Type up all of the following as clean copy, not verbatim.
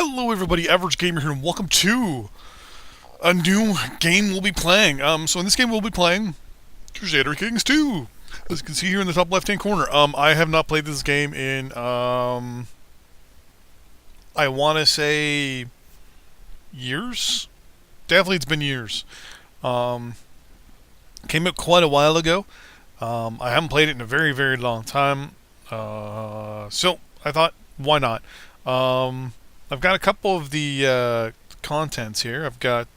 Hello everybody, Average Gamer here, and welcome to a new game we'll be playing. So in this game we'll be playing Crusader Kings 2. As you can see here in the top left-hand corner. I have not played this game in, I want to say, years? Definitely it's been years. Came out quite a while ago. I haven't played it in a very, very long time. So I thought, why not? I've got a couple of the contents here. I've got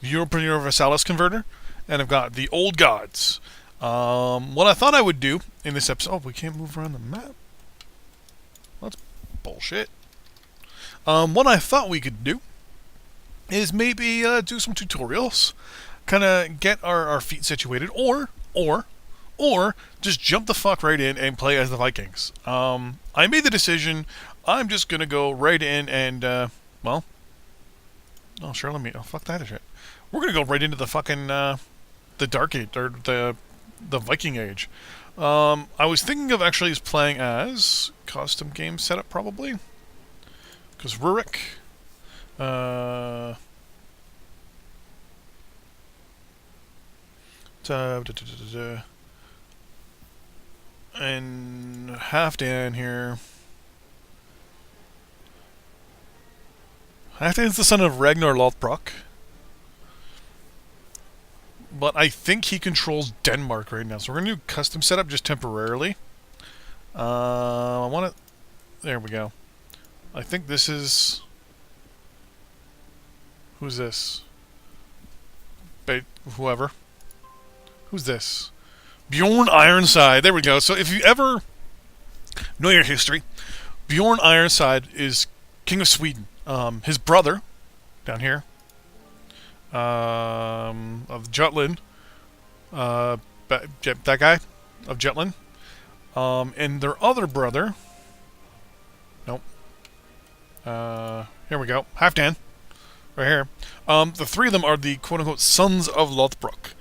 European Universalis Converter, and I've got the Old Gods. What I thought I would do in this episode... Oh, we can't move around the map? That's bullshit. What I thought we could do is maybe do some tutorials, kind of get our feet situated, or just jump the fuck right in and play as the Vikings. I made the decision. I'm just gonna go right in and, well... Oh, sure, oh, fuck that shit. We're gonna go right into the fucking, the Dark Age, or the Viking Age. I was thinking of actually playing as custom game setup, probably. Because Rurik, and Halfdan here. Halfdan's the son of Ragnar Lothbrok. But I think he controls Denmark right now. So we're going to do custom setup just temporarily. I want to... There we go. I think this is... Who's this? Whoever. Who's this? Bjorn Ironside. There we go. So if you ever know your history, Bjorn Ironside is King of Sweden. His brother, down here, of Jutland, that guy, of Jutland, and their other brother, nope, here we go, Halfdan, right here. The three of them are the quote-unquote sons of Lothbrok.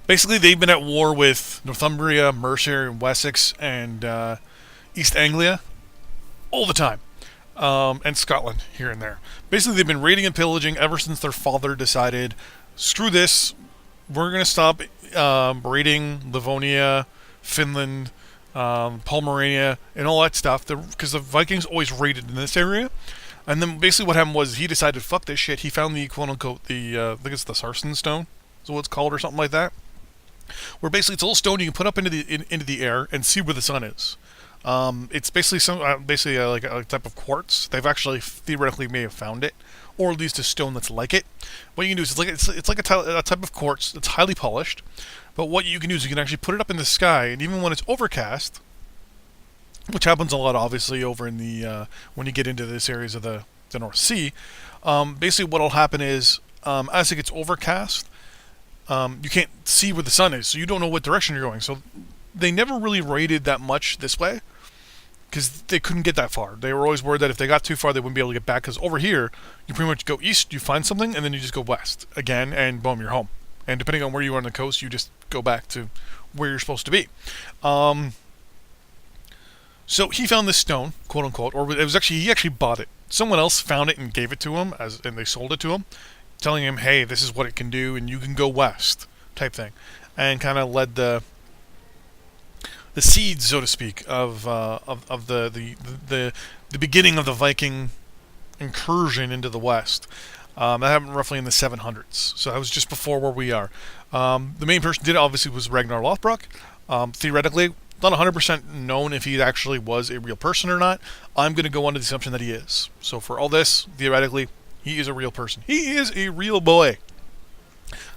Basically, they've been at war with Northumbria, Mercia, and Wessex, and East Anglia all the time. And Scotland, here and there. Basically, they've been raiding and pillaging ever since their father decided, screw this, we're going to stop raiding Livonia, Finland, Pomerania, and all that stuff, because the Vikings always raided in this area. And then basically what happened was he decided, fuck this shit. He found the quote-unquote, I think it's the Sarsen Stone, is what it's called, or something like that. Where basically it's a little stone you can put up into the air and see where the sun is. It's basically like a type of quartz. They've actually theoretically may have found it, or at least a stone that's like it. What you can do is it's like a type of quartz that's highly polished. But what you can do is you can actually put it up in the sky, and even when it's overcast, which happens a lot, obviously, over in the when you get into this areas of the North Sea. Basically, what'll happen is as it gets overcast, you can't see where the sun is, so you don't know what direction you're going. So they never really raided that much this way, because they couldn't get that far. They were always worried that if they got too far, they wouldn't be able to get back, because over here, you pretty much go east, you find something, and then you just go west again, and boom, you're home. And depending on where you are on the coast, you just go back to where you're supposed to be. So he found this stone, quote unquote, or it was actually, he actually bought it. Someone else found it and gave it to him, and they sold it to him, telling him, hey, this is what it can do, and you can go west, type thing. And kind of led the seeds, so to speak, of the beginning of the Viking incursion into the West. That happened roughly in the 700s, so that was just before where we are. The main person did it, obviously, was Ragnar Lothbrok. Theoretically, not 100% known if he actually was a real person or not. I'm going to go under the assumption that he is. So for all this, theoretically, he is a real person. He is a real boy.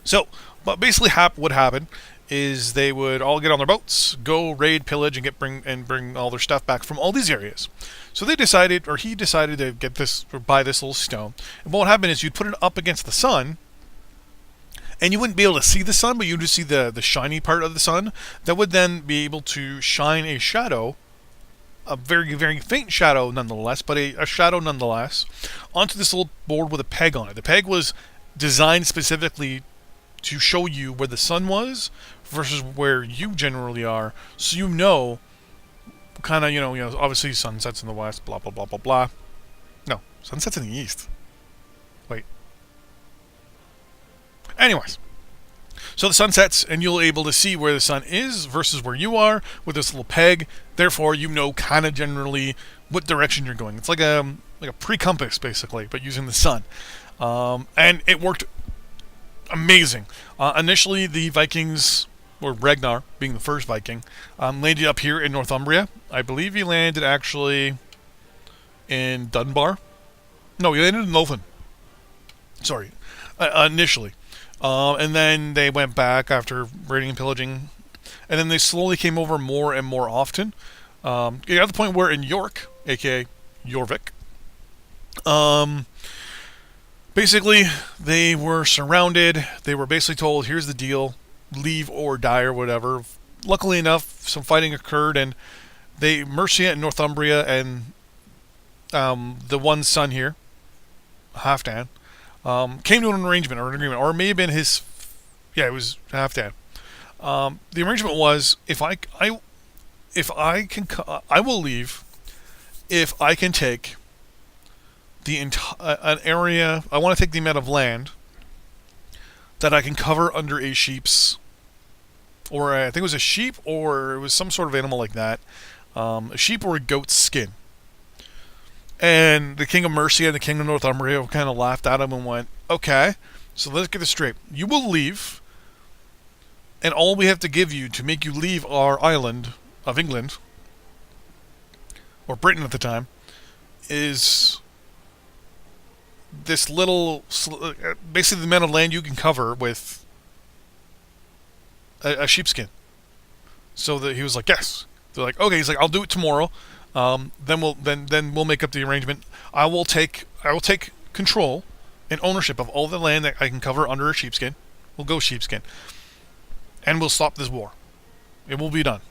So, but basically what happened is they would all get on their boats, go raid, pillage, and bring all their stuff back from all these areas. So they decided, or he decided, to get this, or buy this little stone. And what happened is you'd put it up against the sun, and you wouldn't be able to see the sun, but you'd just see the shiny part of the sun. That would then be able to shine a shadow, a very, very faint shadow nonetheless, but a shadow nonetheless, onto this little board with a peg on it. The peg was designed specifically to show you where the sun was versus where you generally are, so you know kind of, obviously sunsets in the west, blah, blah, blah, blah, blah. No, sunsets in the east. Wait. Anyways. So the sun sets, and you'll be able to see where the sun is versus where you are with this little peg. Therefore, you know kind of generally what direction you're going. It's like a pre-compass, basically, but using the sun. And it worked amazing. Initially, the Vikings, or Ragnar, being the first Viking, landed up here in Northumbria. I believe he landed actually in Dunbar. No, he landed in Lothian. Sorry, initially. And then they went back after raiding and pillaging. And then they slowly came over more and more often. At the point where in York, a.k.a. Jorvik, basically they were surrounded. They were basically told, here's the deal, leave or die or whatever. Luckily enough, some fighting occurred, and Mercia and Northumbria and the one son here, Halfdan, came to an arrangement or an agreement, or it may have been his. Yeah, it was Halfdan. The arrangement was I will leave if I can take an area. I want to take the amount of land that I can cover under a sheep's, or I think it was a sheep, or it was some sort of animal like that, a sheep or a goat's skin. And the King of Mercia and the King of Northumbria kind of laughed at him and went, okay, so let's get this straight. You will leave, and all we have to give you to make you leave our island of England, or Britain at the time, is this little, basically the amount of land you can cover with a sheepskin. So that he was like, yes. They're like, okay. He's like, I'll do it tomorrow. Then we'll make up the arrangement. I will take control and ownership of all the land that I can cover under a sheepskin. We'll go sheepskin, and we'll stop this war. It will be done.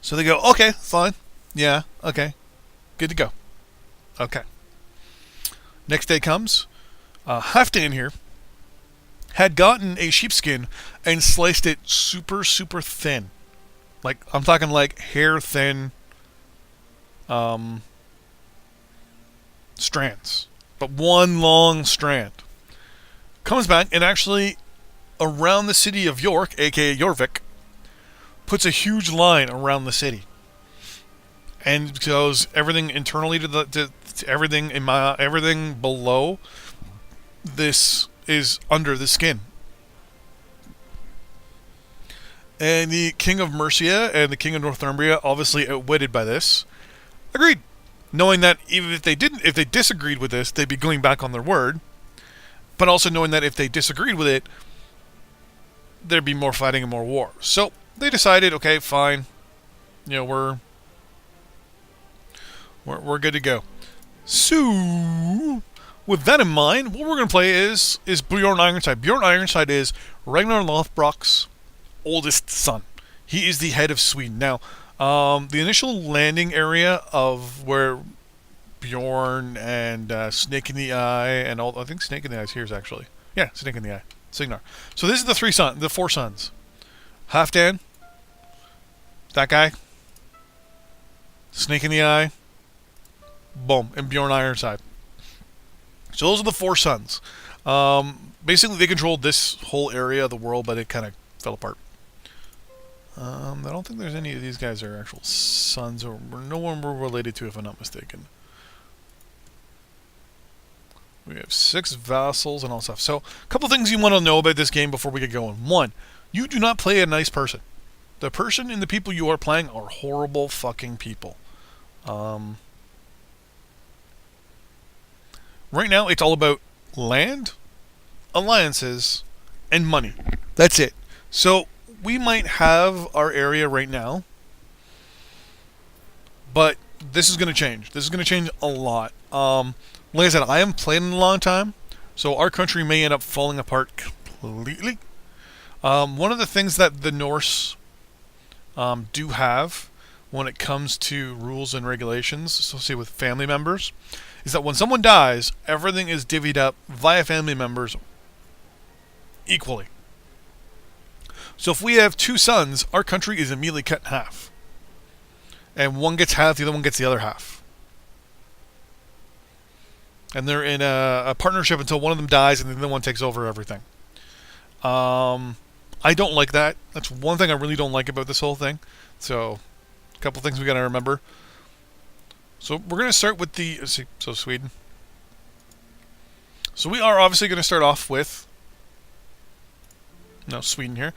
So they go, okay, fine, yeah, okay, good to go. Okay. Next day comes. Halfdan here had gotten a sheepskin and sliced it super, super thin. Like, I'm talking like hair thin strands. But one long strand. Comes back and actually, around the city of York, aka Jorvik, puts a huge line around the city. And goes everything internally to everything everything below this is under the skin. And the King of Mercia and the King of Northumbria, obviously outwitted by this, agreed, knowing that even if they disagreed with this, they'd be going back on their word, but also knowing that if they disagreed with it, there'd be more fighting and more war. So they decided, okay, fine, we're good to go. So, with that in mind, what we're going to play is Bjorn Ironside. Bjorn Ironside is Ragnar Lothbrok's oldest son. He is the head of Sweden. Now, the initial landing area of where Bjorn and Snake in the Eye and all, I think Snake in the Eye is here actually. Yeah, Snake in the Eye. Signar. So this is the four sons. Halfdan, that guy, Snake in the Eye, boom, and Bjorn Ironside. So those are the four sons. Basically, they controlled this whole area of the world, but it kind of fell apart. I don't think there's any of these guys are actual sons, or no one we're related to, if I'm not mistaken. We have 6 vassals and all stuff. So, a couple things you want to know about this game before we get going. 1, you do not play a nice person. The person and the people you are playing are horrible fucking people. Right now, it's all about land, alliances, and money. That's it. So, we might have our area right now, but this is going to change. This is going to change a lot. Like I said, I haven't played in a long time, so our country may end up falling apart completely. One of the things that the Norse do have when it comes to rules and regulations associated with family members is that when someone dies, everything is divvied up via family members equally. So if we have 2 sons, our country is immediately cut in half. and one gets half, the other one gets the other half. And they're in a partnership until one of them dies and the other one takes over everything. I don't like that. That's one thing I really don't like about this whole thing. So, a couple things we got to remember. So, we're going to start with the... Let's see, so Sweden. So, we are obviously going to start off with... No, Sweden here.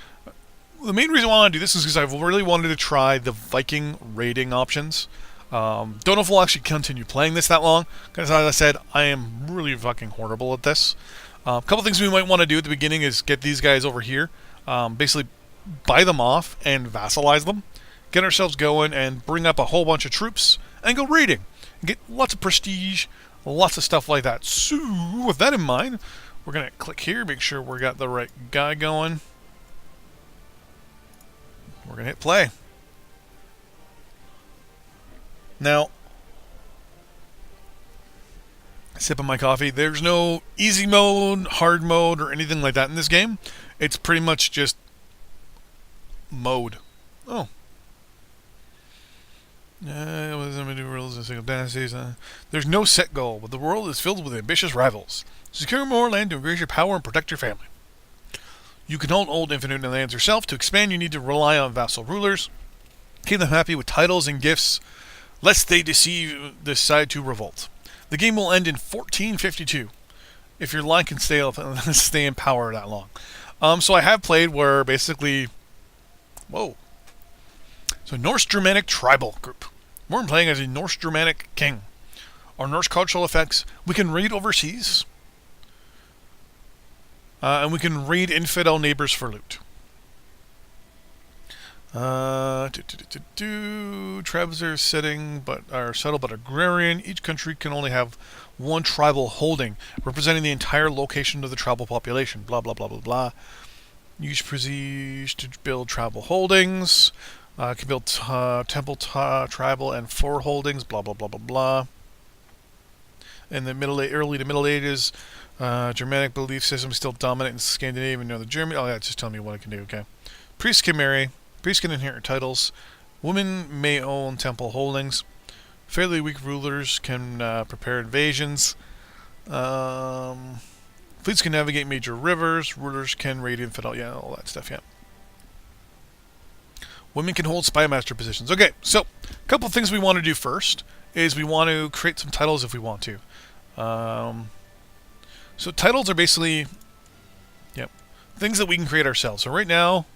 The main reason why I want to do this is because I've really wanted to try the Viking raiding options. Don't know if we'll actually continue playing this that long, because as I said, I am really fucking horrible at this. A couple things we might want to do at the beginning is get these guys over here, basically buy them off and vassalize them, get ourselves going and bring up a whole bunch of troops and go raiding. Get lots of prestige, lots of stuff like that. So, with that in mind, we're going to click here, make sure we got the right guy going. We're going to hit play. Now, sipping my coffee. There's no easy mode, hard mode, or anything like that in this game. It's pretty much just mode. Oh. There's no set goal, but the world is filled with ambitious rivals. Secure more land to increase your power and protect your family. You can hold infinite lands yourself. To expand, you need to rely on vassal rulers. Keep them happy with titles and gifts, lest they decide to revolt. The game will end in 1452, if your line can stay in power that long. So I have played where basically... Whoa. So Norse Germanic tribal group. We're playing as a Norse Germanic king. Our Norse cultural effects, we can raid overseas. And we can raid infidel neighbors for loot. Tribes are settled but agrarian. Each country can only have one tribal holding, representing the entire location of the tribal population. Blah, blah, blah, blah, blah. Use prestige to build tribal holdings. Can build temple, tribal, and fort holdings. Blah, blah, blah, blah, blah. In the early to Middle Ages, Germanic belief system still dominant in Scandinavia. No, the German. Oh, yeah, it's just telling me what I can do. Okay. Priests can marry. Priests can inherit titles. Women may own temple holdings. Fairly weak rulers can prepare invasions. Fleets can navigate major rivers. Rulers can raid infidel. Yeah, all that stuff, yeah. Women can hold spy master positions. Okay, so a couple of things we want to do first is we want to create some titles if we want to. So titles are basically things that we can create ourselves. So right now...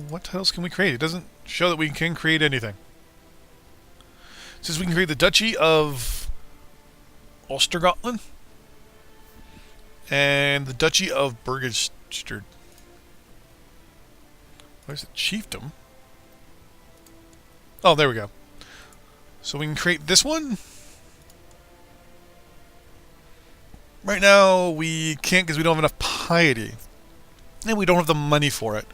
what titles can we create? It doesn't show that we can create anything. It says we can create the Duchy of Ostergotland and the Duchy of Bergestad. Where's the chiefdom? Oh, there we go. So we can create this one. Right now, we can't because we don't have enough piety. And we don't have the money for it.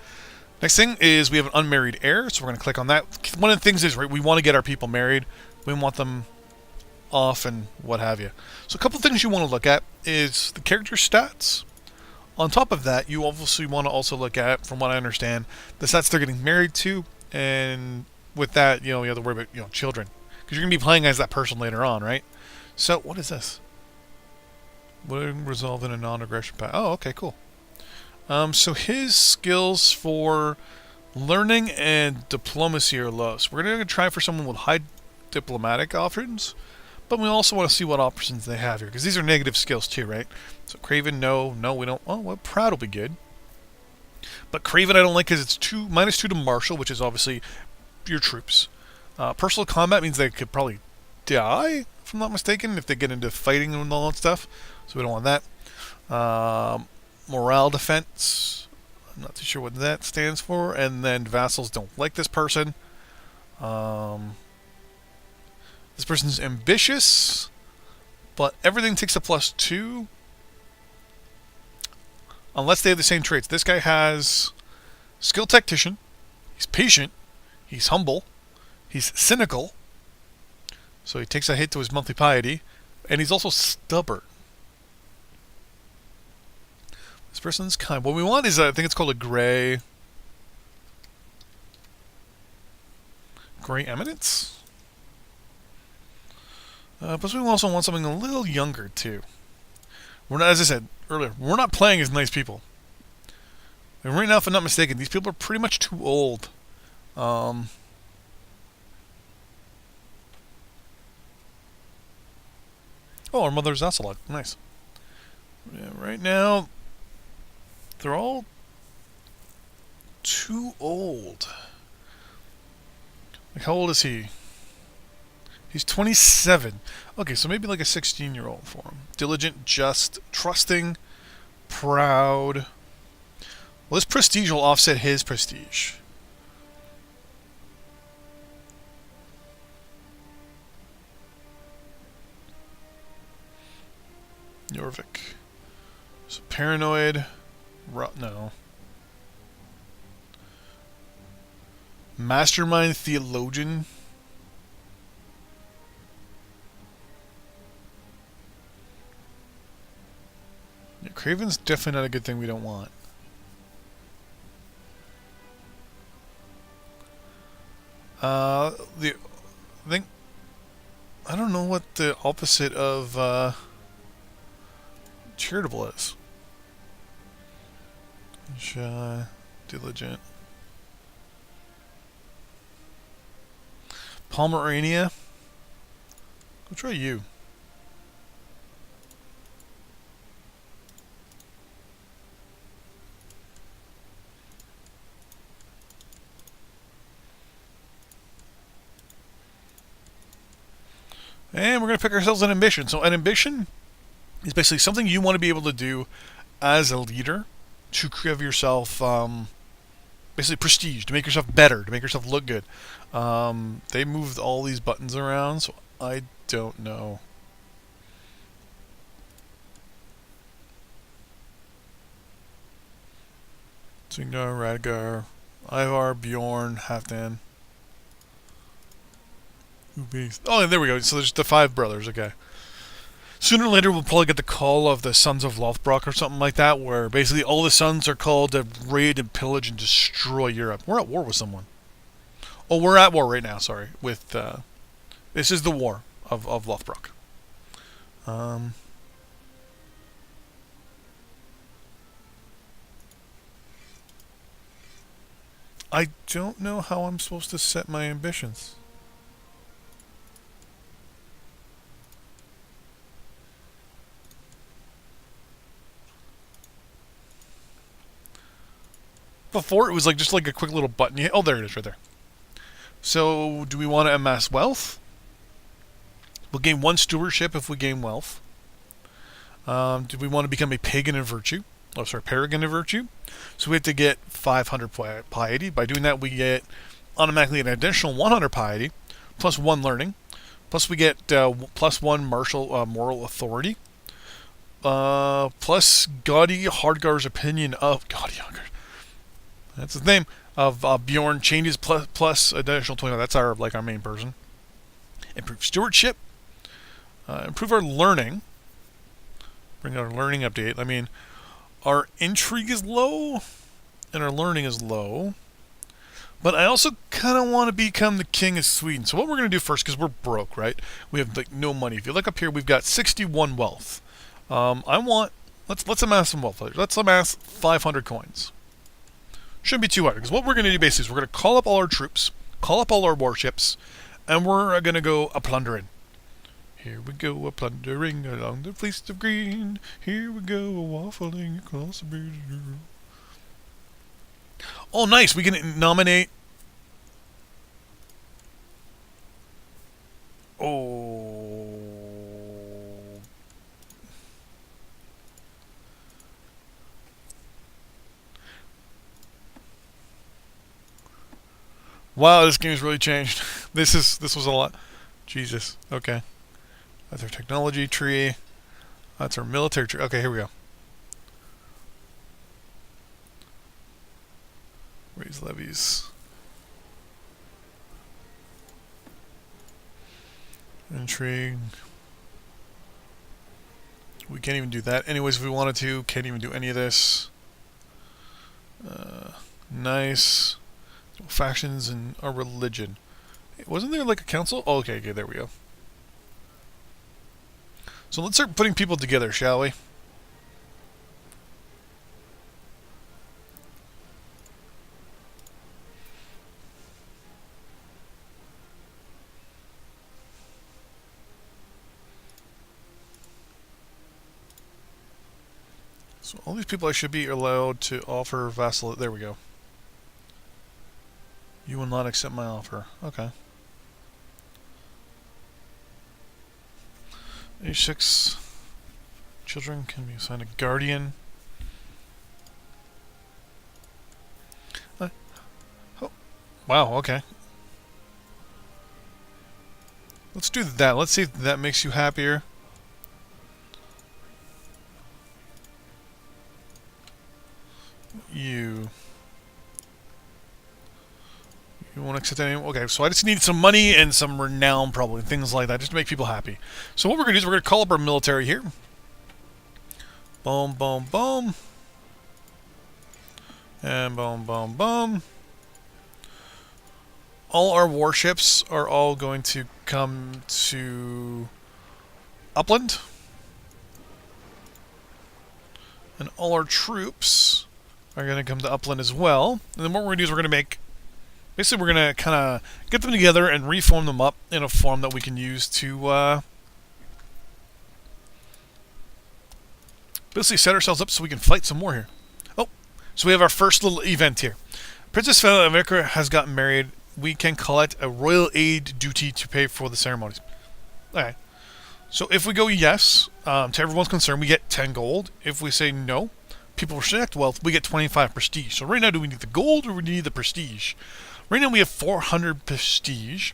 Next thing is we have an unmarried heir, so we're going to click on that. One of the things is, right, we want to get our people married. We want them off and what have you. So a couple of things you want to look at is the character stats. On top of that, you obviously want to also look at, from what I understand, the stats they're getting married to. And with that, you have to worry about, children. Because you're going to be playing as that person later on, right? So, what is this? Would resolve in a non-aggression path. Oh, okay, cool. So his skills for learning and diplomacy are low. So we're going to try for someone with high diplomatic options, but we also want to see what options they have here, because these are negative skills too, right? So Craven, no, we don't. Oh, well, Proud will be good. But Craven I don't like because it's -2 to martial, which is obviously your troops. Personal combat means they could probably die, if I'm not mistaken, if they get into fighting and all that stuff. So we don't want that. Morale defense, I'm not too sure what that stands for. And then vassals don't like this person. This person's ambitious, but everything takes a +2. Unless they have the same traits. This guy has skilled tactician, he's patient, he's humble, he's cynical, so he takes a hit to his monthly piety, and he's also stubborn. This person's kind. What we want is, I think it's called a gray. Grey Eminence? Plus we also want something a little younger, too. We're not, as I said earlier, we're not playing as nice people. And right now, if I'm not mistaken, these people are pretty much too old. Um, oh, our mother's Ocelot. Nice. Yeah, right now, they're all too old. Like, how old is he? He's 27. Okay, so maybe like a 16-year-old for him. Diligent, just, trusting, proud. Well, this prestige will offset his prestige. Jorvik. So paranoid. No. Mastermind theologian. Yeah, Craven's definitely not a good thing we don't want. The I think I don't know what the opposite of charitable is. Shy, diligent. Pomerania. I'll try you. And we're going to pick ourselves an ambition. So an ambition is basically something you want to be able to do as a leader to give yourself basically prestige, to make yourself better, to make yourself look good. They moved all these buttons around, so I don't know. Signar, Radgar, Ivar, Bjorn, Halfdan. Oh, there we go. So there's the 5 brothers, okay. Sooner or later, we'll probably get the call of the Sons of Lothbrok or something like that, where basically all the sons are called to raid and pillage and destroy Europe. We're at war with someone. Oh, we're at war right now, sorry. With, this is the war of Lothbrok. I don't know how I'm supposed to set my ambitions. Before, it was like just like a quick little button. Oh, there it is right there. So, do we want to amass wealth? We'll gain 1 stewardship if we gain wealth. Do we want to become a pagan in virtue? Oh, sorry, paragon of virtue. So we have to get 500 piety. By doing that, we get automatically an additional 100 piety, plus 1 learning, plus we get plus 1 moral authority, plus Gaudy Hardgar's opinion of Gaudy Hardgar. That's his name of Bjorn changes plus additional 20. That's our main person. Improve stewardship. Improve our learning. Bring our learning update. I mean, our intrigue is low, and our learning is low. But I also kind of want to become the king of Sweden. So what we're going to do first, because we're broke, right? We have no money. If you look up here, we've got 61 wealth. Let's amass some wealth. Let's amass 500 coins. Shouldn't be too hard, because what we're going to do basically is we're going to call up all our troops, call up all our warships, and we're going to go a-plundering. Here we go a-plundering along the fleece of green. Here we go a-waffling across the bridge. Oh, nice. We can nominate... Oh... Wow, this game's really changed. This was a lot. Jesus. Okay. That's our technology tree. That's our military tree. Okay, here we go. Raise levies. Intrigue. We can't even do that. Anyways, if we wanted to, can't even do any of this. Nice. Factions and our religion. Wasn't there like a council? Oh, okay, there we go. So let's start putting people together, shall we? So all these people I should be allowed to offer vassal. There we go. You will not accept my offer. Okay. Age 6 children can be assigned a guardian. Oh, wow, okay. Let's do that. Let's see if that makes you happier. You won't accept any. Okay, so I just need some money and some renown, probably things like that, just to make people happy. So what we're gonna do is we're gonna call up our military here. Boom, boom, boom, and boom, boom, boom. All our warships are all going to come to Upland, and all our troops are going to come to Upland as well. And then what we're going to do is we're going to make... Basically, we're going to kind of get them together and reform them up in a form that we can use to basically set ourselves up so we can fight some more here. Oh, so we have our first little event here. Princess Fenna of America has gotten married. We can collect a royal aid duty to pay for the ceremonies. Okay. So if we go yes, to everyone's concern, we get 10 gold. If we say no, people reject wealth, we get 25 prestige. So right now, do we need the gold or we need the prestige? Right now we have 400 prestige.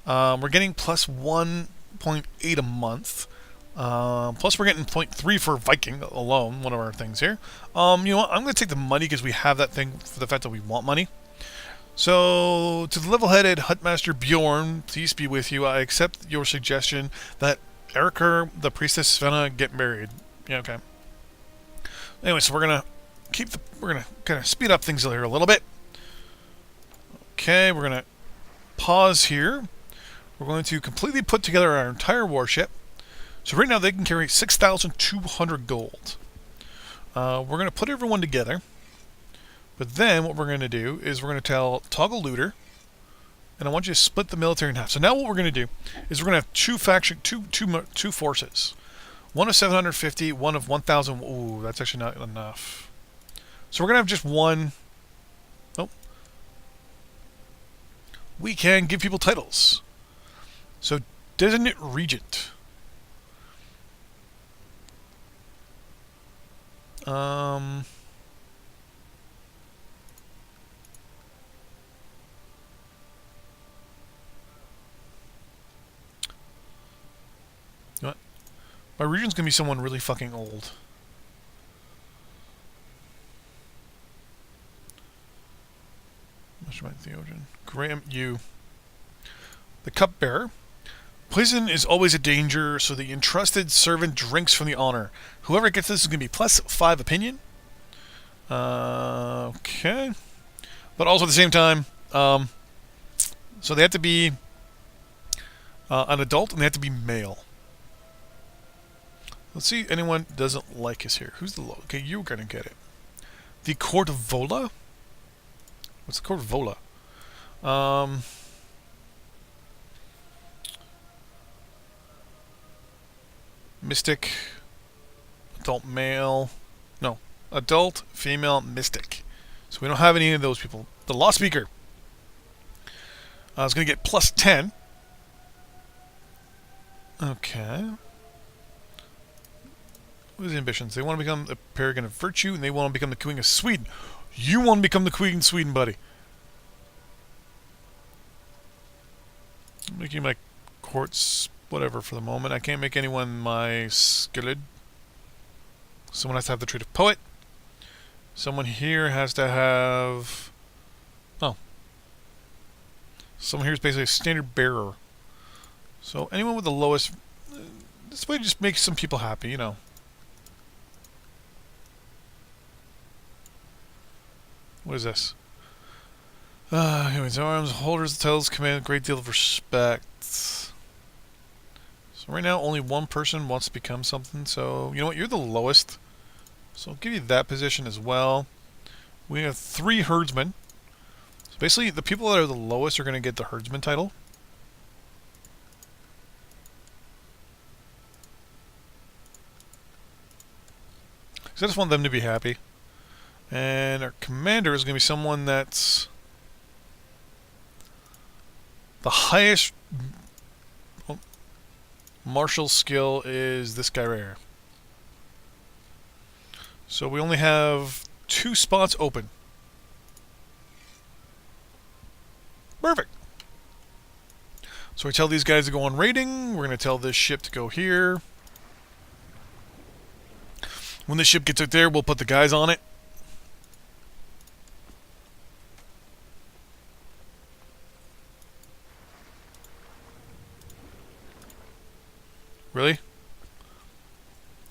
We're getting plus 1.8 a month. Plus we're getting 0.3 for Viking alone, one of our things here. You know what? I'm going to take the money because we have that thing for the fact that we want money. So, to the level-headed Hutmaster Bjorn, peace be with you. I accept your suggestion that Erica, the Priestess Svenna, get married. Yeah, okay. Anyway, so we're gonna kind of speed up things here a little bit. Okay, we're gonna pause here. We're going to completely put together our entire warship. So right now they can carry 6,200 gold. We're gonna put everyone together. But then what we're going to do is we're going to toggle looter, and I want you to split the military in half. So now what we're going to do is we're going to have two forces. One of 750, one of 1,000. Ooh, that's actually not enough. So we're going to have just one. Oh. We can give people titles. So designate regent. My region's gonna be someone really fucking old. Theogen. Graham, you. The cupbearer. Poison is always a danger, so the entrusted servant drinks from the honor. Whoever gets this is gonna be plus 5 opinion. Okay. But also at the same time, so they have to be an adult and they have to be male. Let's see if anyone doesn't like us here. Who's the low? Okay, you're gonna get it. The Court of Vola? What's the Court of Vola? Mystic. Adult male. No. Adult, female, mystic. So we don't have any of those people. The Law Speaker. Is gonna get plus 10. Okay. What are the ambitions? They want to become a paragon of virtue, and they want to become the Queen of Sweden. You want to become the Queen of Sweden, buddy. I'm making my courts whatever for the moment. I can't make anyone my skilled. Someone has to have the trait of poet. Someone here has to have... Oh. Someone here is basically a standard bearer. So anyone with the lowest... This way just makes some people happy, you know. What is this? Anyways, arms holders of titles command a great deal of respect. So right now, only one person wants to become something. So you know what? You're the lowest. So I'll give you that position as well. We have 3 herdsmen. So basically, the people that are the lowest are going to get the herdsman title. Because I just want them to be happy. And our commander is going to be someone that's the highest martial skill is this guy right here. So we only have 2 spots open. Perfect. So we tell these guys to go on raiding. We're going to tell this ship to go here. When the ship gets out there, we'll put the guys on it. Really?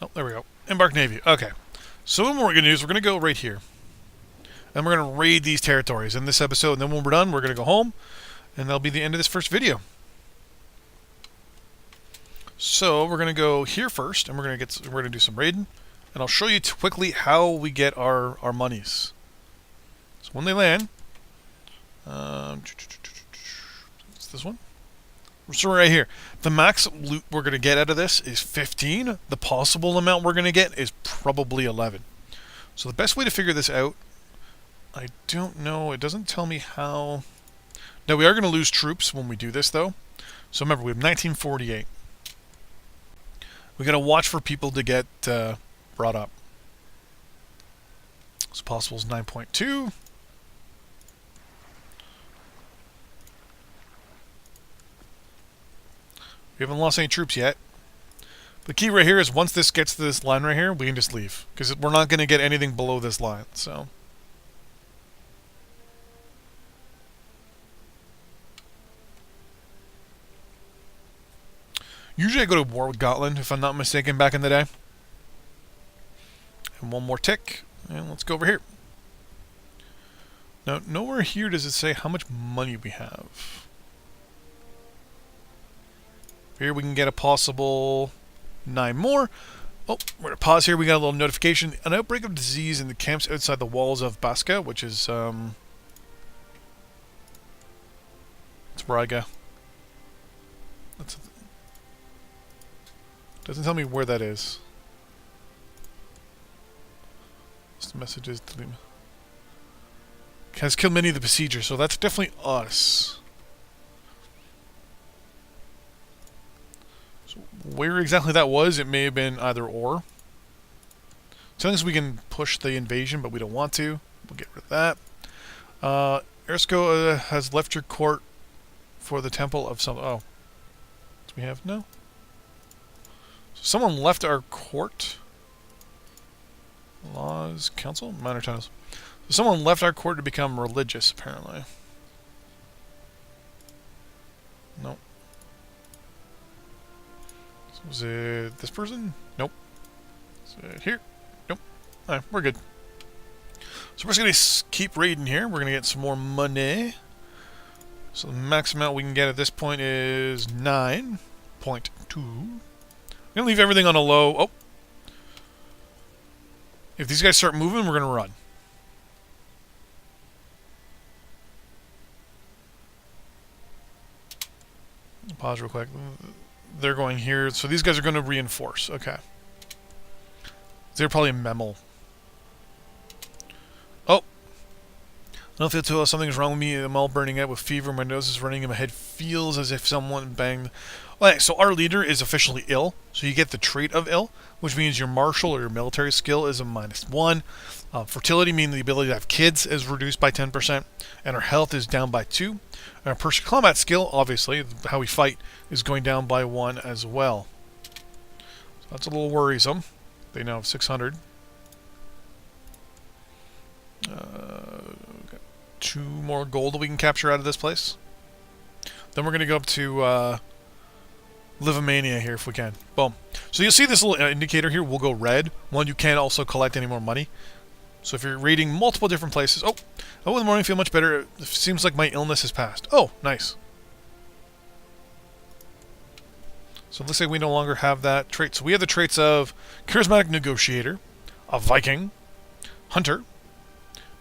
Oh, there we go. Embark Navy. Okay. So then what we're going to do is we're going to go right here. And we're going to raid these territories in this episode. And then when we're done, we're going to go home. And that'll be the end of this first video. So we're going to go here first. And we're going to do some raiding. And I'll show you quickly how we get our monies. So when they land... it's this one. So right here, the max loot we're going to get out of this is 15. The possible amount we're going to get is probably 11. So the best way to figure this out, I don't know. It doesn't tell me how. Now we are going to lose troops when we do this, though. So remember, we have 1948. We got to watch for people to get brought up. So possible is 9.2. We haven't lost any troops yet. The key right here is once this gets to this line right here, we can just leave. Because we're not going to get anything below this line. So usually I go to war with Gotland, if I'm not mistaken, back in the day. And one more tick. And let's go over here. Now, nowhere here does it say how much money we have. Here we can get a possible 9 more. Oh, we're going to pause here. We got a little notification. An outbreak of disease in the camps outside the walls of Baska, which is, that's where I go. Doesn't tell me where that is. What's the messages? Has killed many of the besiegers, so that's definitely us. So where exactly that was, it may have been either or. Telling us we can push the invasion, but we don't want to. We'll get rid of that. Ersko has left your court for the temple of some... Oh. Do we have... No? So someone left our court. Laws, council, minor titles. So someone left our court to become religious, apparently. Nope. So was it this person? Nope. Is it here? Nope. Alright, we're good. So we're just going to keep raiding here. We're going to get some more money. So the max amount we can get at this point is 9.2. I'm going to leave everything on a low. Oh. If these guys start moving, we're going to run. Pause real quick. They're going here. So these guys are going to reinforce. Okay. They're probably a Memel. Oh. I don't feel too well. Something's wrong with me. I'm all burning out with fever. My nose is running and my head feels as if someone banged. Okay, so our leader is officially ill. So you get the trait of ill, which means your martial or your military skill is a -1. Fertility, meaning the ability to have kids, is reduced by 10%. And our health is down by 2. And our personal combat skill, obviously, how we fight, is going down by 1 as well. So that's a little worrisome. They now have 600. Got 2 more gold that we can capture out of this place. Then we're going to go up to Livomania here if we can. Boom. So you'll see this little indicator here will go red. One, you can't also collect any more money. So if you're raiding multiple different places... Oh, in the morning, feel much better. It seems like my illness has passed. Oh, nice. So it looks like we no longer have that trait. So we have the traits of Charismatic Negotiator, a Viking, Hunter,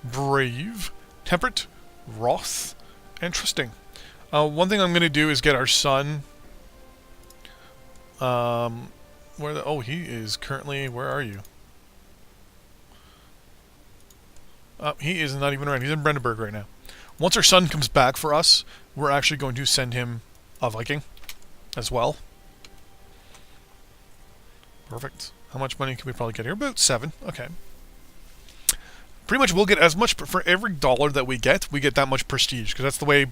Brave, Temperate, Wroth, and Trusting. One thing I'm going to do is get our son... he is currently... Where are you? He is not even around. He's in Brandenburg right now. Once our son comes back for us, we're actually going to send him a Viking as well. Perfect. How much money can we probably get here? About 7. Okay. Pretty much we'll get as much... For every dollar that we get that much prestige. Because that's the way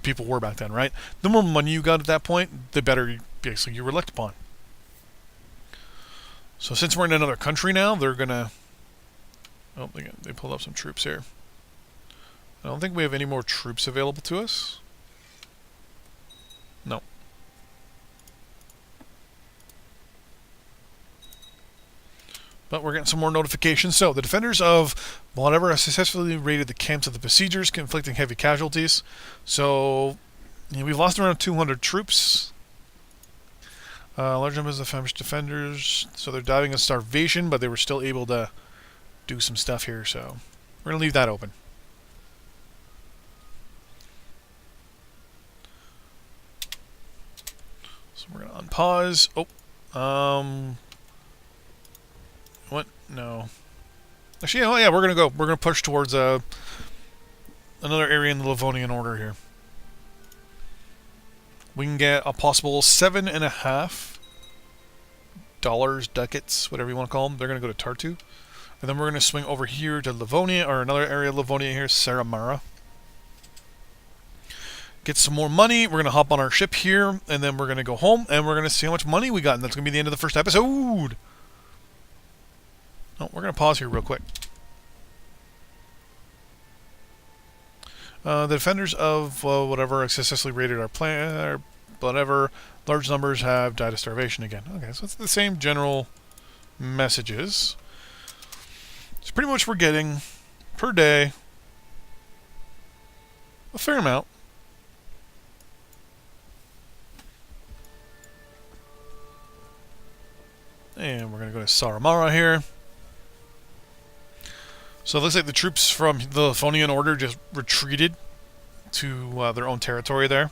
people were back then, right? The more money you got at that point, the better basically you were looked upon. So since we're in another country now, they're going to... Oh, they pulled up some troops here. I don't think we have any more troops available to us. No. But we're getting some more notifications. So, the defenders of whatever have successfully raided the camps of the besiegers, inflicting heavy casualties. So, we've lost around 200 troops. Large numbers of famished defenders. So, they're dying of starvation, but they were still able to do some stuff here. So, we're going to leave that open. So, we're going to unpause. What? No. Actually, yeah, we're gonna push towards another area in the Livonian Order here. We can get a possible $7.5 ducats, whatever you want to call them. They're gonna go to Tartu, and then we're gonna swing over here to Livonia, or another area of Livonia here, Saramara. Get some more money. We're gonna hop on our ship here, and then we're gonna go home, and we're gonna see how much money we got, and that's gonna be the end of the first episode. Oh, we're going to pause here real quick. The defenders of whatever successfully raided our planet, or whatever, large numbers have died of starvation again. Okay, so it's the same general messages. So pretty much we're getting, per day, a fair amount. And we're going to go to Saramara here. So it looks like the troops from the Livonian Order just retreated to their own territory there.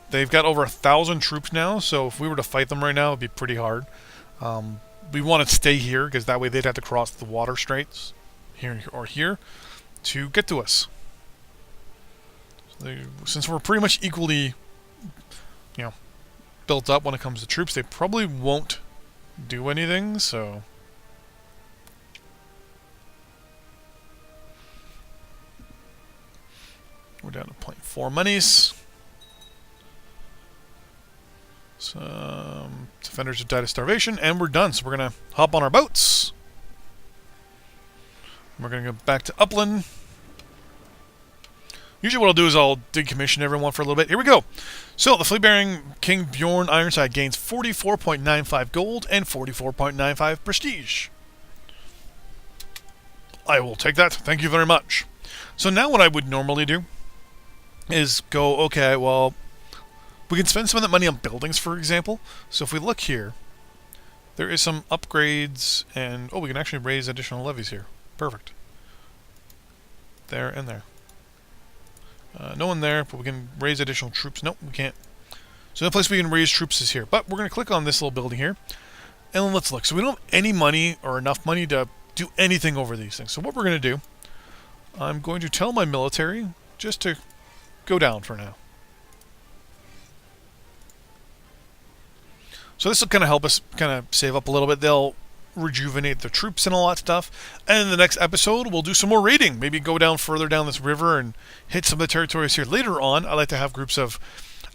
They've got over 1,000 troops now, so if we were to fight them right now, it would be pretty hard. We want to stay here, because that way they'd have to cross the water straits, here or here, to get to us. So since we're pretty much equally, built up when it comes to troops, they probably won't do anything, so... We're down to 0.4 monies. Some defenders have died of starvation, and we're done. So we're going to hop on our boats. We're going to go back to Upland. Usually what I'll do is I'll decommission everyone for a little bit. Here we go. So the fleet-bearing King Bjorn Ironside gains 44.95 gold and 44.95 prestige. I will take that. Thank you very much. So now what I would normally do is go, okay, well, we can spend some of that money on buildings, for example. So if we look here, there is some upgrades, and, we can actually raise additional levies here. Perfect. There and there. No one there, but we can raise additional troops. Nope, we can't. So the place we can raise troops is here. But we're going to click on this little building here, and let's look. So we don't have any money or enough money to do anything over these things. So what we're going to do, I'm going to tell my military just to go down for now. So this will kind of help us kind of save up a little bit. They'll rejuvenate the troops and all that stuff. And in the next episode, we'll do some more raiding. Maybe go down further down this river and hit some of the territories here. Later on, I like to have groups of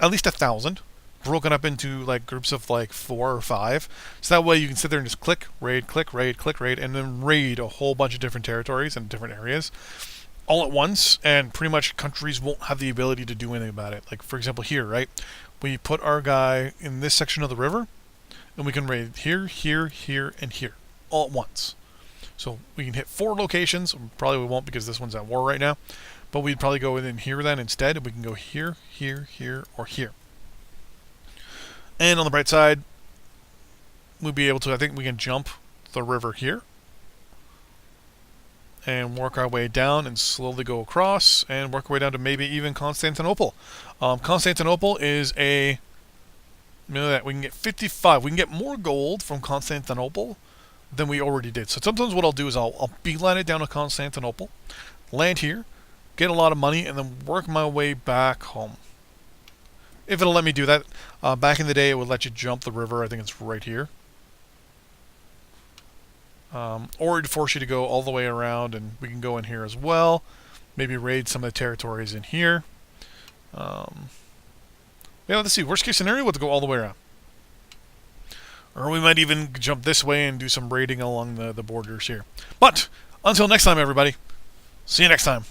at least 1,000, broken up into like groups of like 4 or 5. So that way you can sit there and just click, raid, and then raid a whole bunch of different territories and different areas all at once, and pretty much countries won't have the ability to do anything about it. Like, for example, here, right? We put our guy in this section of the river, and we can raid here, here, here, and here, all at once. So we can hit 4 locations. Probably we won't because this one's at war right now. But we'd probably go in here then instead. And we can go here, here, here, or here. And on the bright side, we'd be able to, I think we can jump the river here. And work our way down and slowly go across. And work our way down to maybe even Constantinople. Constantinople is a... You know that we can get 55. We can get more gold from Constantinople than we already did. So sometimes what I'll do is I'll beeline it down to Constantinople, land here, get a lot of money, and then work my way back home. If it'll let me do that. Back in the day, it would let you jump the river. I think it's right here. Or it'd force you to go all the way around, and we can go in here as well. Maybe raid some of the territories in here. Yeah, let's see. Worst case scenario, we'll have to go all the way around. Or we might even jump this way and do some raiding along the borders here. But, until next time, everybody. See you next time.